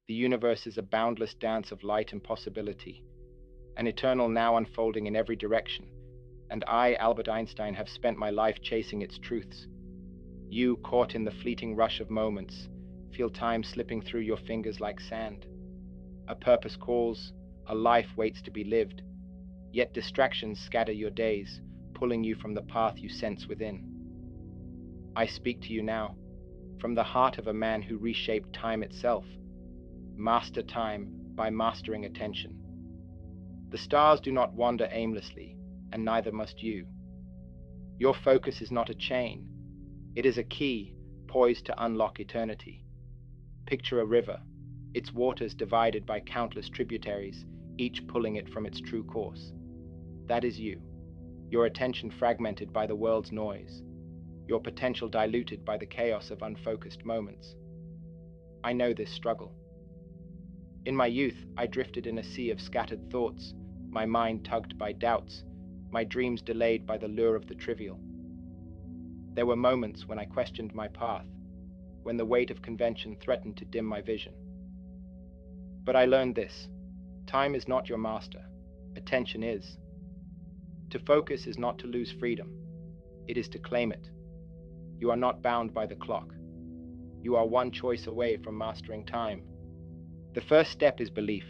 The universe is a boundless dance of light and possibility, an eternal now unfolding in every direction, and I, Albert Einstein, have spent my life chasing its truths. You, caught in the fleeting rush of moments, feel time slipping through your fingers like sand. A purpose calls, a life waits to be lived, yet distractions scatter your days, pulling you from the path you sense within. I speak to you now, from the heart of a man who reshaped time itself. Master time by mastering attention. The stars do not wander aimlessly, and neither must you. Your focus is not a chain, it is a key poised to unlock eternity. Picture a river, its waters divided by countless tributaries, each pulling it from its true course. That is you, your attention fragmented by the world's noise, your potential diluted by the chaos of unfocused moments. I know this struggle. In my youth, I drifted in a sea of scattered thoughts, my mind tugged by doubts, my dreams delayed by the lure of the trivial. There were moments when I questioned my path, when the weight of convention threatened to dim my vision. But I learned this: time is not your master, attention is. To focus is not to lose freedom, it is to claim it. You are not bound by the clock. You are one choice away from mastering time. The first step is belief,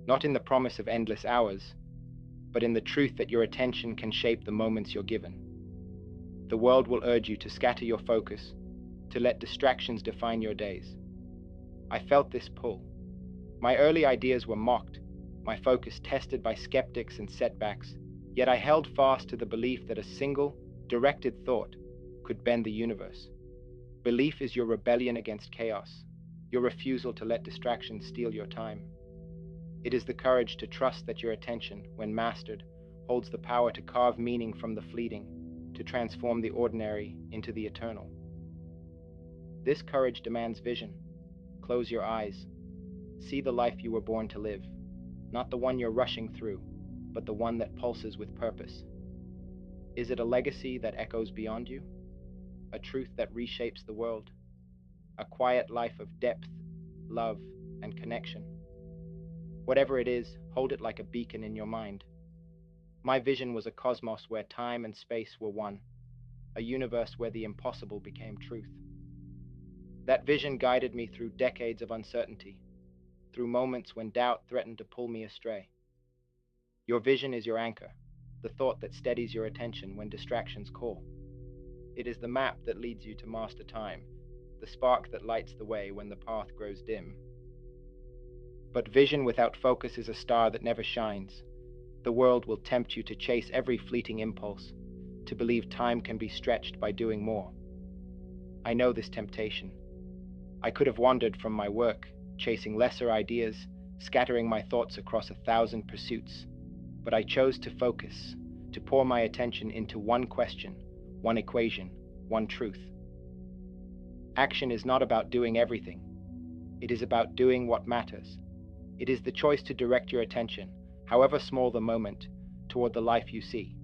not in the promise of endless hours, but in the truth that your attention can shape the moments you're given. The world will urge you to scatter your focus, to let distractions define your days. I felt this pull. My early ideas were mocked, my focus tested by skeptics and setbacks, yet I held fast to the belief that a single, directed thought could bend the universe. Belief is your rebellion against chaos, your refusal to let distractions steal your time. It is the courage to trust that your attention, when mastered, holds the power to carve meaning from the fleeting, to transform the ordinary into the eternal. This courage demands vision. Close your eyes. See the life you were born to live, not the one you're rushing through, but the one that pulses with purpose. Is it a legacy that echoes beyond you? A truth that reshapes the world? A quiet life of depth, love, and connection? Whatever it is, hold it like a beacon in your mind. My vision was a cosmos where time and space were one, a universe where the impossible became truth. That vision guided me through decades of uncertainty, through moments when doubt threatened to pull me astray. Your vision is your anchor, the thought that steadies your attention when distractions call. It is the map that leads you to master time, the spark that lights the way when the path grows dim. But vision without focus is a star that never shines. The world will tempt you to chase every fleeting impulse, to believe time can be stretched by doing more. I know this temptation. I could have wandered from my work, chasing lesser ideas, scattering my thoughts across 1,000 pursuits, but I chose to focus, to pour my attention into one question, one equation, one truth. Action is not about doing everything. It is about doing what matters. It is the choice to direct your attention, however small the moment, toward the life you see.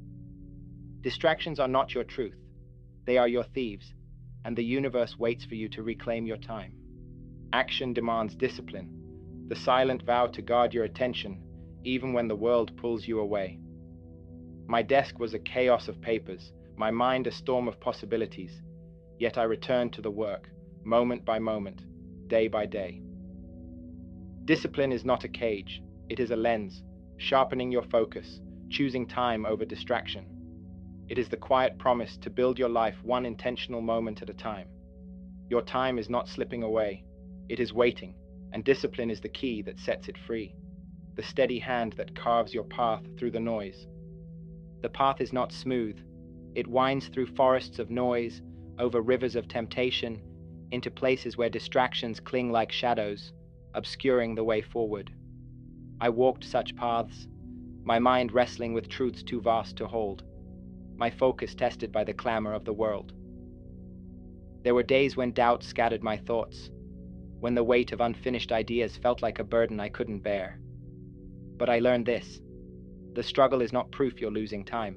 Distractions are not your truth. They are your thieves, and the universe waits for you to reclaim your time. Action demands discipline, the silent vow to guard your attention, even when the world pulls you away. My desk was a chaos of papers, my mind a storm of possibilities, yet I returned to the work, moment by moment, day by day. Discipline is not a cage, it is a lens, sharpening your focus, choosing time over distraction. It is the quiet promise to build your life one intentional moment at a time. Your time is not slipping away, it is waiting, and discipline is the key that sets it free, the steady hand that carves your path through the noise. The path is not smooth, it winds through forests of noise, over rivers of temptation, into places where distractions cling like shadows, obscuring the way forward. I walked such paths, my mind wrestling with truths too vast to hold, my focus tested by the clamor of the world. There were days when doubt scattered my thoughts, when the weight of unfinished ideas felt like a burden I couldn't bear. But I learned this: the struggle is not proof you're losing time,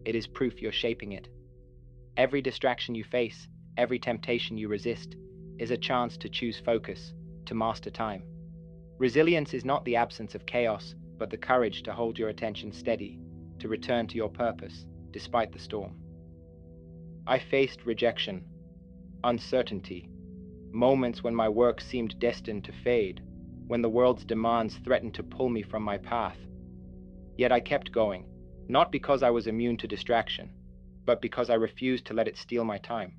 it is proof you're shaping it. Every distraction you face, every temptation you resist, is a chance to choose focus, to master time. Resilience is not the absence of chaos, but the courage to hold your attention steady, to return to your purpose, despite the storm. I faced rejection, uncertainty, moments when my work seemed destined to fade, when the world's demands threatened to pull me from my path. Yet I kept going, not because I was immune to distraction, but because I refused to let it steal my time.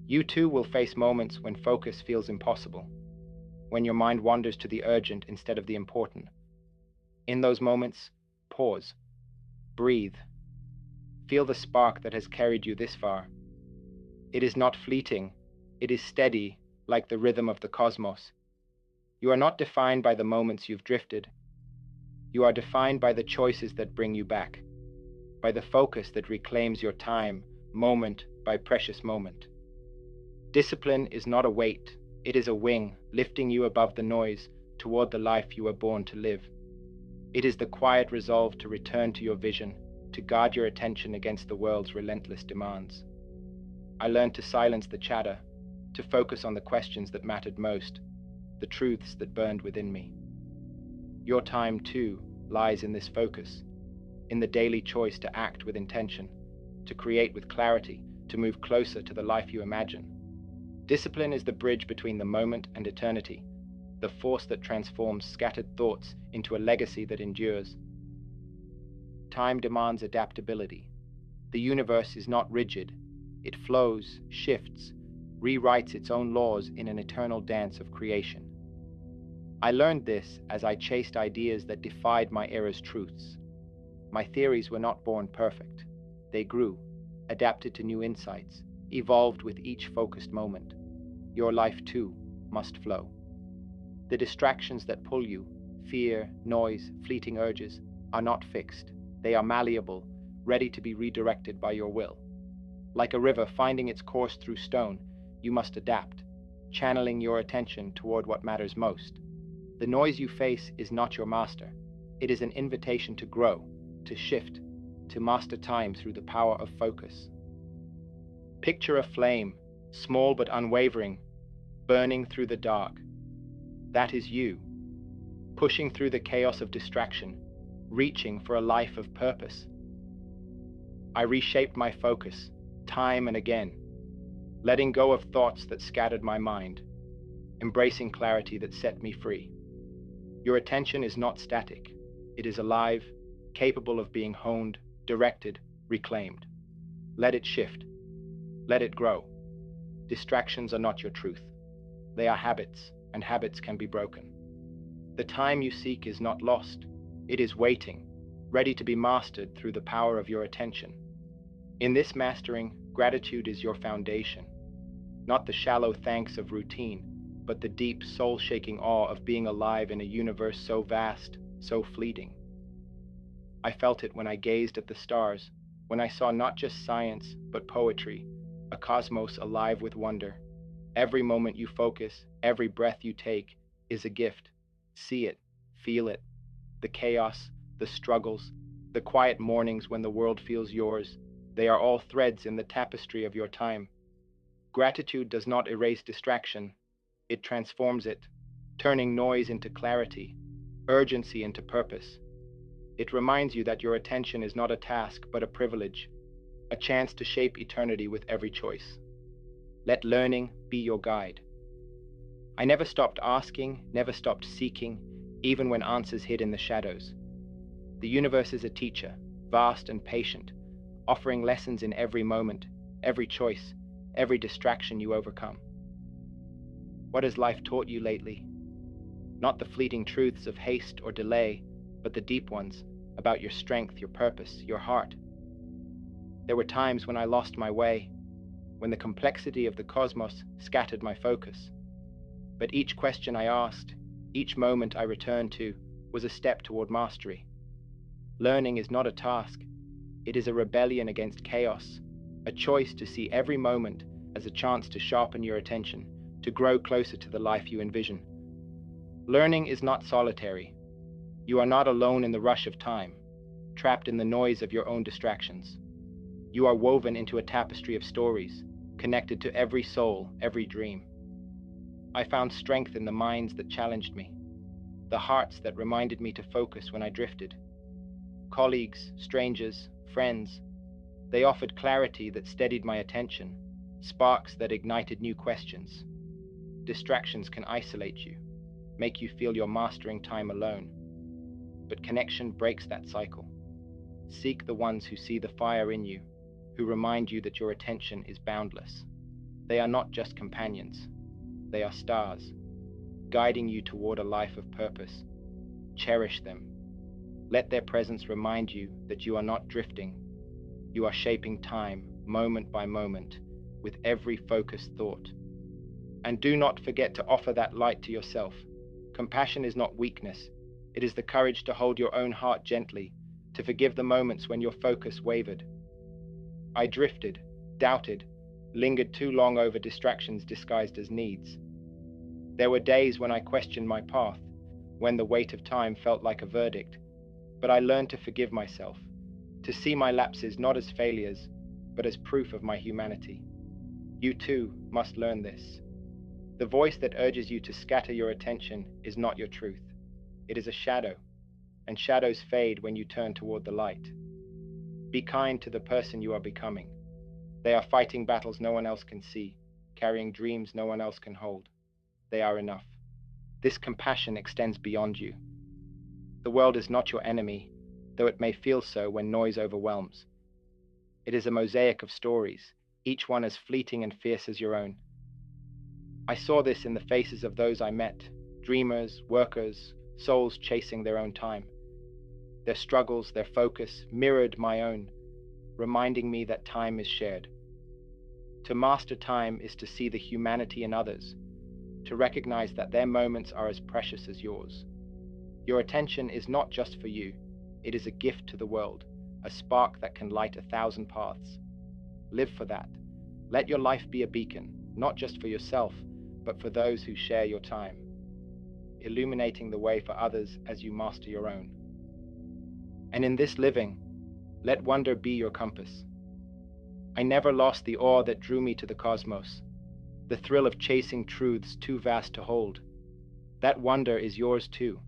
You too will face moments when focus feels impossible, when your mind wanders to the urgent instead of the important. In those moments, pause, breathe, feel the spark that has carried you this far. It is not fleeting, it is steady, like the rhythm of the cosmos. You are not defined by the moments you've drifted. You are defined by the choices that bring you back, by the focus that reclaims your time, moment by precious moment. Discipline is not a weight, it is a wing, lifting you above the noise toward the life you were born to live. It is the quiet resolve to return to your vision, to guard your attention against the world's relentless demands. I learned to silence the chatter, to focus on the questions that mattered most, the truths that burned within me. Your time, too, lies in this focus, in the daily choice to act with intention, to create with clarity, to move closer to the life you imagine. Discipline is the bridge between the moment and eternity, the force that transforms scattered thoughts into a legacy that endures. Time demands adaptability. The universe is not rigid. It flows, shifts, rewrites its own laws in an eternal dance of creation. I learned this as I chased ideas that defied my era's truths. My theories were not born perfect. They grew, adapted to new insights, evolved with each focused moment. Your life, too, must flow. The distractions that pull you, fear, noise, fleeting urges, are not fixed. They are malleable, ready to be redirected by your will. Like a river finding its course through stone, you must adapt, channeling your attention toward what matters most. The noise you face is not your master. It is an invitation to grow, to shift, to master time through the power of focus. Picture a flame, small but unwavering, burning through the dark. That is you, pushing through the chaos of distraction, reaching for a life of purpose. I reshaped my focus, time and again, letting go of thoughts that scattered my mind, embracing clarity that set me free. Your attention is not static. It is alive, capable of being honed, directed, reclaimed. Let it shift. Let it grow. Distractions are not your truth. They are habits, and habits can be broken. The time you seek is not lost. It is waiting, ready to be mastered through the power of your attention. In this mastering, gratitude is your foundation. Not the shallow thanks of routine, but the deep, soul-shaking awe of being alive in a universe so vast, so fleeting. I felt it when I gazed at the stars, when I saw not just science, but poetry, a cosmos alive with wonder. Every moment you focus, every breath you take, is a gift. See it, feel it. The chaos, the struggles, the quiet mornings when the world feels yours, they are all threads in the tapestry of your time. Gratitude does not erase distraction. It transforms it, turning noise into clarity, urgency into purpose. It reminds you that your attention is not a task, but a privilege, a chance to shape eternity with every choice. Let learning be your guide. I never stopped asking, never stopped seeking, even when answers hid in the shadows. The universe is a teacher, vast and patient, offering lessons in every moment, every choice, every distraction you overcome. What has life taught you lately? Not the fleeting truths of haste or delay, but the deep ones, about your strength, your purpose, your heart. There were times when I lost my way, when the complexity of the cosmos scattered my focus. But each question I asked, each moment I returned to, was a step toward mastery. Learning is not a task. It is a rebellion against chaos, a choice to see every moment as a chance to sharpen your attention, to grow closer to the life you envision. Learning is not solitary. You are not alone in the rush of time, trapped in the noise of your own distractions. You are woven into a tapestry of stories, connected to every soul, every dream. I found strength in the minds that challenged me, the hearts that reminded me to focus when I drifted. Colleagues, strangers, friends, they offered clarity that steadied my attention, sparks that ignited new questions. Distractions can isolate you, make you feel you're mastering time alone. But connection breaks that cycle. Seek the ones who see the fire in you, who remind you that your attention is boundless. They are not just companions, they are stars, guiding you toward a life of purpose. Cherish them. Let their presence remind you that you are not drifting. You are shaping time, moment by moment, with every focused thought. And do not forget to offer that light to yourself. Compassion is not weakness. It is the courage to hold your own heart gently, to forgive the moments when your focus wavered. I drifted, doubted, lingered too long over distractions disguised as needs. There were days when I questioned my path, when the weight of time felt like a verdict. But I learned to forgive myself, to see my lapses not as failures, but as proof of my humanity. You too must learn this. The voice that urges you to scatter your attention is not your truth. It is a shadow, and shadows fade when you turn toward the light. Be kind to the person you are becoming. They are fighting battles no one else can see, carrying dreams no one else can hold. They are enough. This compassion extends beyond you. The world is not your enemy, though it may feel so when noise overwhelms. It is a mosaic of stories, each one as fleeting and fierce as your own. I saw this in the faces of those I met, dreamers, workers, souls chasing their own time. Their struggles, their focus, mirrored my own, reminding me that time is shared. To master time is to see the humanity in others, to recognize that their moments are as precious as yours. Your attention is not just for you, it is a gift to the world, a spark that can light 1,000 paths. Live for that. Let your life be a beacon, not just for yourself, but for those who share your time, illuminating the way for others as you master your own. And in this living, let wonder be your compass. I never lost the awe that drew me to the cosmos, the thrill of chasing truths too vast to hold. That wonder is yours too.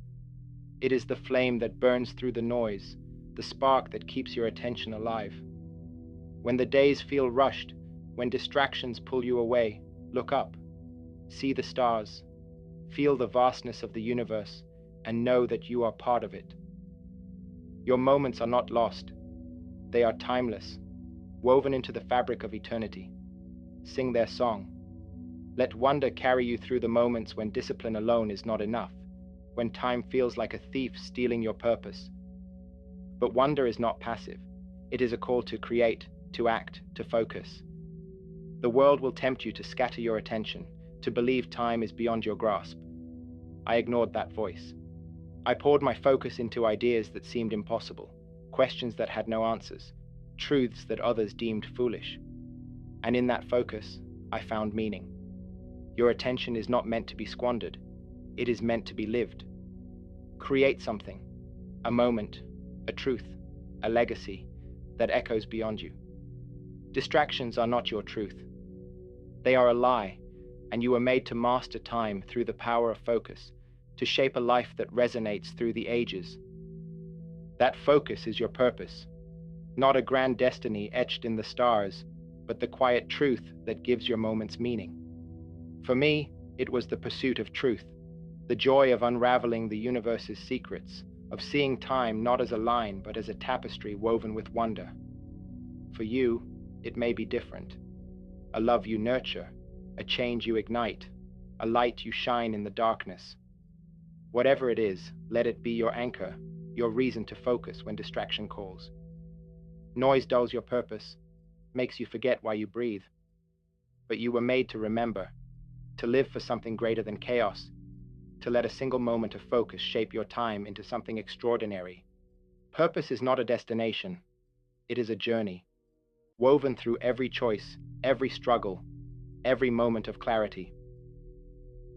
It is the flame that burns through the noise, the spark that keeps your attention alive. When the days feel rushed, when distractions pull you away, look up, see the stars, feel the vastness of the universe, and know that you are part of it. Your moments are not lost. They are timeless, woven into the fabric of eternity. Sing their song. Let wonder carry you through the moments when discipline alone is not enough, when time feels like a thief stealing your purpose. But wonder is not passive. It is a call to create, to act, to focus. The world will tempt you to scatter your attention, to believe time is beyond your grasp. I ignored that voice. I poured my focus into ideas that seemed impossible, questions that had no answers, truths that others deemed foolish. And in that focus, I found meaning. Your attention is not meant to be squandered. It is meant to be lived. Create something, a moment, a truth, a legacy that echoes beyond you. Distractions are not your truth. They are a lie, and you were made to master time through the power of focus, to shape a life that resonates through the ages. That focus is your purpose, not a grand destiny etched in the stars, but the quiet truth that gives your moments meaning. For me, it was the pursuit of truth, the joy of unraveling the universe's secrets, of seeing time not as a line, but as a tapestry woven with wonder. For you, it may be different. A love you nurture, a change you ignite, a light you shine in the darkness. Whatever it is, let it be your anchor, your reason to focus when distraction calls. Noise dulls your purpose, makes you forget why you breathe. But you were made to remember, to live for something greater than chaos, to let a single moment of focus shape your time into something extraordinary. Purpose is not a destination, it is a journey, woven through every choice, every struggle, every moment of clarity.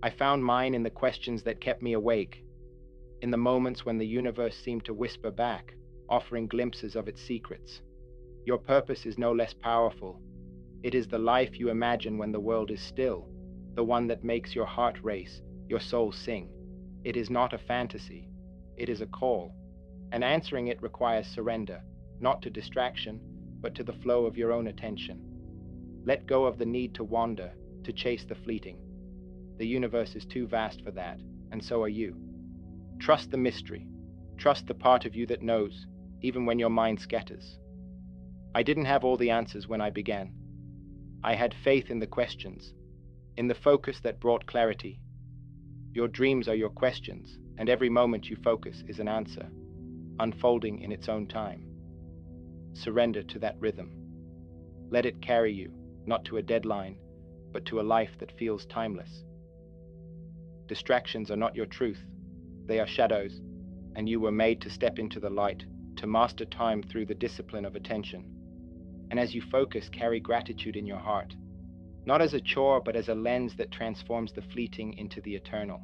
I found mine in the questions that kept me awake, in the moments when the universe seemed to whisper back, offering glimpses of its secrets. Your purpose is no less powerful. It is the life you imagine when the world is still, the one that makes your heart race, your soul sing. It is not a fantasy. It is a call, and answering it requires surrender, not to distraction, but to the flow of your own attention. Let go of the need to wander, to chase the fleeting. The universe is too vast for that, and so are you. Trust the mystery. Trust the part of you that knows, even when your mind scatters. I didn't have all the answers when I began. I had faith in the questions, in the focus that brought clarity. Your dreams are your questions, and every moment you focus is an answer, unfolding in its own time. Surrender to that rhythm. Let it carry you, not to a deadline, but to a life that feels timeless. Distractions are not your truth. They are shadows, and you were made to step into the light, to master time through the discipline of attention. And as you focus, carry gratitude in your heart, not as a chore, but as a lens that transforms the fleeting into the eternal.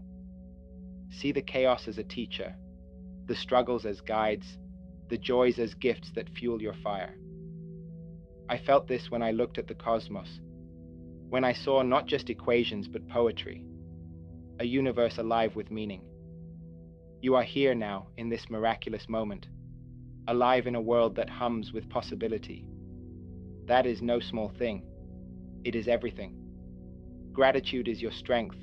See the chaos as a teacher, the struggles as guides, the joys as gifts that fuel your fire. I felt this when I looked at the cosmos, when I saw not just equations but poetry, a universe alive with meaning. You are here now in this miraculous moment, alive in a world that hums with possibility. That is no small thing. It is everything. Gratitude is your strength,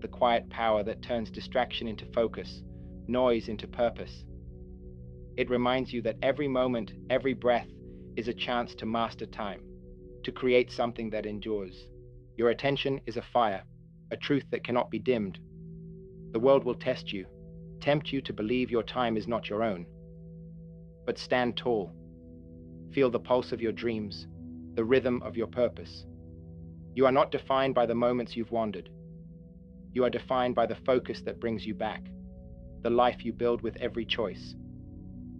the quiet power that turns distraction into focus, noise into purpose. It reminds you that every moment, every breath is a chance to master time, to create something that endures. Your attention is a fire, a truth that cannot be dimmed. The world will test you, tempt you to believe your time is not your own. But stand tall. Feel the pulse of your dreams, the rhythm of your purpose. You are not defined by the moments you've wandered. You are defined by the focus that brings you back, the life you build with every choice.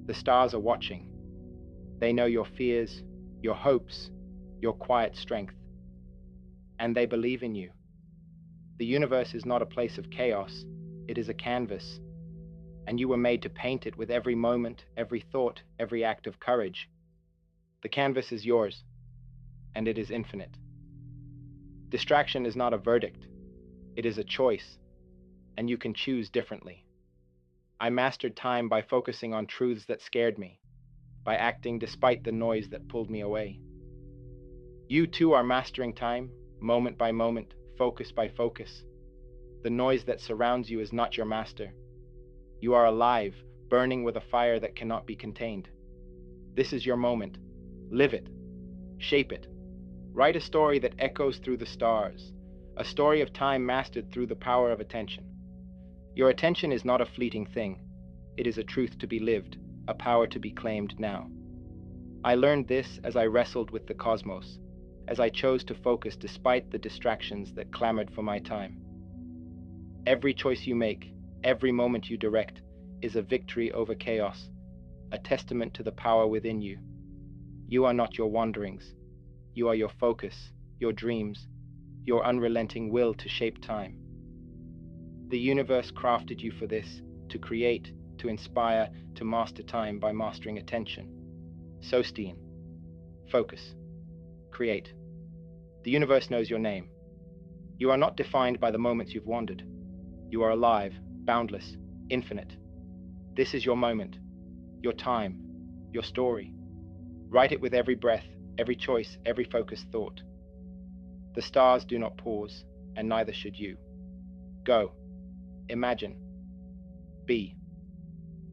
The stars are watching. They know your fears, your hopes, your quiet strength. And they believe in you. The universe is not a place of chaos. It is a canvas. And you were made to paint it with every moment, every thought, every act of courage. The canvas is yours, and it is infinite. Distraction is not a verdict. It is a choice, and you can choose differently. I mastered time by focusing on truths that scared me, by acting despite the noise that pulled me away. You too are mastering time, moment by moment, focus by focus. The noise that surrounds you is not your master. You are alive, burning with a fire that cannot be contained. This is your moment. Live it. Shape it. Write a story that echoes through the stars, a story of time mastered through the power of attention. Your attention is not a fleeting thing. It is a truth to be lived, a power to be claimed now. I learned this as I wrestled with the cosmos, as I chose to focus despite the distractions that clamored for my time. Every choice you make, every moment you direct, is a victory over chaos, a testament to the power within you. You are not your wanderings. You are your focus, your dreams, your unrelenting will to shape time. The universe crafted you for this, to create, to inspire, to master time by mastering attention. So, Steen, focus, create. The universe knows your name. You are not defined by the moments you've wandered. You are alive, boundless, infinite. This is your moment, your time, your story. Write it with every breath, every choice, every focused thought. The stars do not pause, and neither should you. Go. Imagine. Be.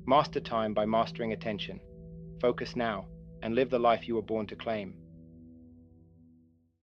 Master time by mastering attention. Focus now, and live the life you were born to claim.